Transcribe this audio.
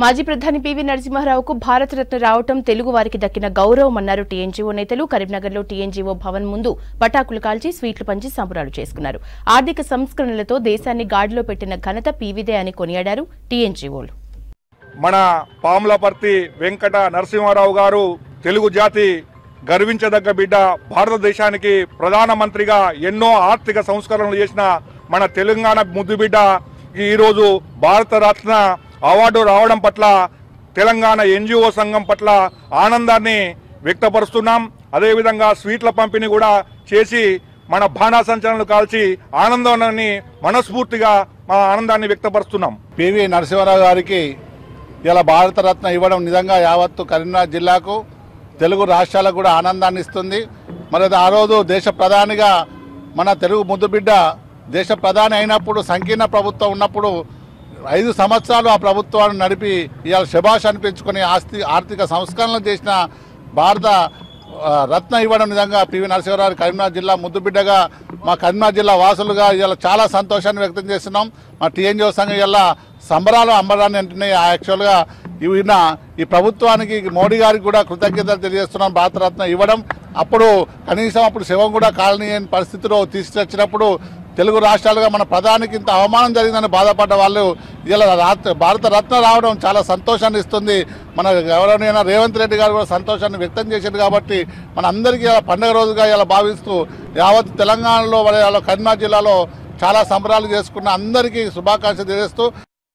మాజీ ప్రధాని పివి నరసింహారావుకు భారతరత్న రావటం తెలుగు వారికి దక్కిన గౌరవమన్నారు టీఎన్జీఓ నేతలు. కరీంనగర్లో టీఎన్జీఓ భవన్ ముందు పటాకులు కాల్చి స్వీట్లు పంచి సంబరాలు చేసుకున్నారు. ఆర్థిక సంస్కరణలతో దేశాన్ని గాడిలో పెట్టిన ఘనత పీవీదే అని కొనియాడారు టీఎన్జీఓలు. మన పాములపర్తి వెంకట నరసింహారావు గారు తెలుగు జాతి గర్వించదగ్గ బిడ్డ. భారతదేశానికి ప్రధానమంత్రిగా ఎన్నో ఆర్థిక సంస్కరణలు చేసిన మన తెలంగాణ ముద్దు బిడ్డ ఈరోజు భారతరత్న అవార్డు రావడం పట్ల తెలంగాణ ఎన్జిఓ సంఘం పట్ల ఆనందాన్ని వ్యక్తపరుస్తున్నాం. అదేవిధంగా స్వీట్ల పంపిణీ కూడా చేసి మన బాణాసంచలనాలు కాల్చి ఆనందాన్ని మనస్ఫూర్తిగా మా ఆనందాన్ని వ్యక్తపరుస్తున్నాం. పివి నరసింహారావు గారికి ఇలా భారతరత్న ఇవ్వడం నిజంగా యావత్తు కరీంనగర్ జిల్లాకు తెలుగు రాష్ట్రాలకు కూడా ఆనందాన్ని ఇస్తుంది. మరి ఆ రోజు దేశ ప్రధానిగా మన తెలుగు ముద్దుబిడ్డ దేశ ప్రధాని అయినప్పుడు సంకీర్ణ ప్రభుత్వం ఉన్నప్పుడు 5 సంవత్సరాలు ఆ ప్రభుత్వాన్ని నడిపి ఇవాళ శభాష్ అనిపించుకొని ఆర్థిక సంస్కరణలు చేసిన భారత రత్న ఇవ్వడం నిజంగా పివి నరసింహారావు కరీంనగర్ జిల్లా ముద్దుబిడ్డగా మా కరీంనగర్ జిల్లా వాసులుగా ఇవాళ చాలా సంతోషాన్ని వ్యక్తం చేస్తున్నాం. మా టీఎన్జీఓ సంఘం ఇలా సంబరాలు అంబరాన్ని అంటున్నాయి. యాక్చువల్గా ఈ ప్రభుత్వానికి మోడీ గారికి కూడా కృతజ్ఞతలు తెలియజేస్తున్నాం. భారతరత్న ఇవ్వడం అప్పుడు కనీసం అప్పుడు శవం కూడా కాలనీ పరిస్థితిలో తీసుకొచ్చినప్పుడు తెలుగు రాష్ట్రాలుగా మన ప్రధానికి ఇంత అవమానం జరిగిందని బాధపడ్డ వాళ్ళు ఇలా భారతరత్న రావడం చాలా సంతోషాన్ని ఇస్తుంది. మన గౌరవనీయ రేవంత్ రెడ్డి గారు కూడా సంతోషాన్ని వ్యక్తం చేశారు. కాబట్టి మన అందరికీ ఇలా పండుగ రోజుగా ఇలా భావిస్తూ యావత్ తెలంగాణలో కరీంనగర్ జిల్లాలో చాలా సంబరాలు చేసుకున్న అందరికీ శుభాకాంక్షలు తెలియజేస్తూ